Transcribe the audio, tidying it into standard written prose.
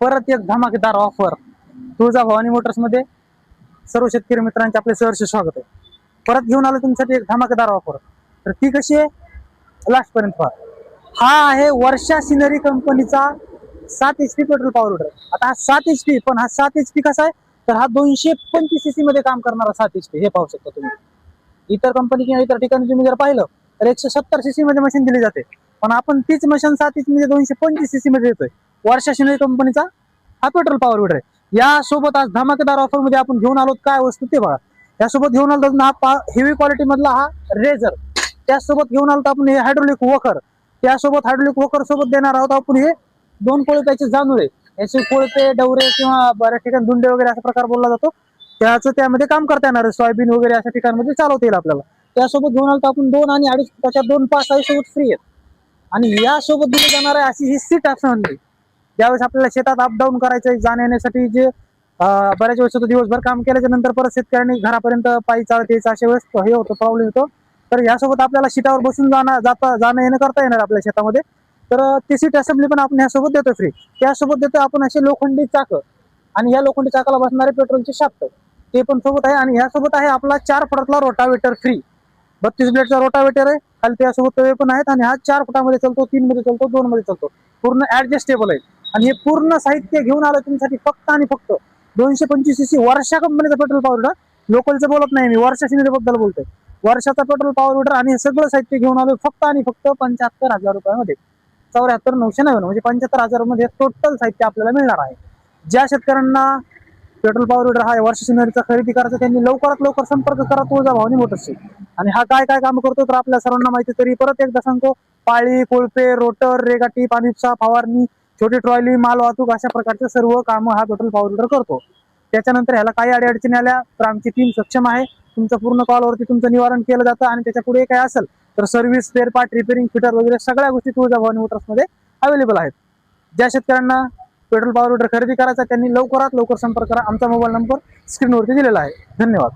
परत एक धमाकेदार ऑफर तुळजाभवानी मोटर्स मध्ये सर्व शेतकरी मित्रांचे आपले सहर्ष स्वागत आहे. परत घेऊन आलो तुमच्यासाठी एक धमाकेदार ऑफर. तर ती कशी आहे, लास्ट पर्यंत पहा. हा आहे वर्षा सिनरी कंपनीचा 7 HP पेट्रोल पॉवर विडर. आता हा 7 HP, पण हा 7 HP कसा आहे, तर हा 225 cc मध्ये काम करणारा 7 HP हे पाहू शकता तुम्ही. इतर कंपनी किंवा इतर ठिकाणी तुम्ही जर पाहिलं तर 170 cc मध्ये मशीन दिली जाते, पण आपण तीच मशीन 7 HP मध्ये 225 cc मध्ये देतोय. वर्षा सिनरी कंपनीचा हा पेट्रोल पॉवर विडर आहे. यासोबत आज धमाकेदार ऑफर मध्ये आपण घेऊन आलो काय वस्तू ते बघा. त्यासोबत घेऊन आलो हा हेवी क्वालिटी मधला हा रेझर. त्यासोबत घेऊन आलो आपण हे हायड्रोलिक वोकर. त्यासोबत हायड्रोलिक वोकर सोबत देणार आहोत आपण हे 2 कोळप्याचे जानुळे. याचे कोळपे डवरे किंवा बऱ्याच ठिकाणी धुंडे वगैरे असा प्रकार बोलला जातो, त्याचं त्यामध्ये काम करता येणार आहे. सोयाबीन वगैरे अशा ठिकाणमध्ये चालवता येईल आपल्याला. त्यासोबत घेऊन आलो आपण 2 आणि 2.5 फुटाच्या 2 पास सोबत फ्री आहेत. आणि यासोबत दिली जाणार आहे अशी ही सीट ऑप्शन. ज्यावेळेस आपल्याला शेतात अपडाऊन करायचं जाण्या येण्यासाठी जे बऱ्याच वेळेस होतं, दिवसभर काम केल्याच्या नंतर परत शेतकऱ्यांनी घरापर्यंत पायी चालत यायचं अशा वेळेस हे होतं, प्रॉब्लेम होतो. तर यासोबत आपल्याला सीटावर बसून जाणं येणं करता येणार आपल्या शेतामध्ये. तर ती सीट असेंब्ली पण आपण ह्यासोबत देतो फ्री. त्यासोबत देतो आपण असे लोखंडी चाक, आणि या लोखंडी चाकाला बसणारे पेट्रोलचे शाफ्ट ते पण सोबत आहे. आणि ह्यासोबत आहे आपला 4 फुटातला रोटावेटर फ्री. 32 ब्लेडचा रोटावेटर आहे. खाली त्यासोबत तवे पण आहेत. आणि हा 4 फुटामध्ये चालतो, 3 मध्ये चालतो, 2 मध्ये चालतो. पूर्ण ऍडजस्टेबल आहे. आणि हे पूर्ण साहित्य घेऊन आलं तुमच्यासाठी फक्त आणि फक्त 225 cc वर्षा कंपनीचा पेट्रोल पॉवर विडर. लोकलचं बोलत नाही मी, वर्षा सिनरी बद्दल बोलतोय. वर्षाचा पेट्रोल पॉवर विडर आणि हे सगळं साहित्य घेऊन आलो फक्त आणि फक्त 75,000 रुपयामध्ये. 74,999 म्हणजे 75,000 मध्ये टोटल साहित्य आपल्याला मिळणार आहे. ज्या शेतकऱ्यांना पेट्रोल पॉवर विडर हा वर्षा सिनरीचा खरेदी करायचा त्यांनी लवकरात लवकर संपर्क करा तुळजाभवानी मोटर्सशी. आणि हा काय काय काम करतो तर आपल्या सर्वांना माहिती. तरी परत एकदा सांगतो, पाळी, कोळपे, रोटर, रेगाटी, पाणीपसा, फवारणी, छोटी ट्रॉली, माल वाहतूक अशा प्रकारचे सर्व कामं हा पेट्रोल पॉवर विडर करतो. त्याच्यानंतर ह्याला काही अडचणी आल्या तर आमची टीम सक्षम आहे. तुमचं पूर्ण कॉलवरती तुमचं निवारण केलं जातं. आणि त्याच्या पुढे काय असेल तर service, spare part, repairing, fitter वगैरे सगळ्या गोष्टी तुळजाभवानी मोटर्समध्ये अवेलेबल आहेत. ज्या शेतकऱ्यांना पेट्रोल पॉवर विडर खरेदी करायचा त्यांनी लवकरात लवकर संपर्क करा. आमचा मोबाईल नंबर स्क्रीनवरती दिलेला आहे. धन्यवाद.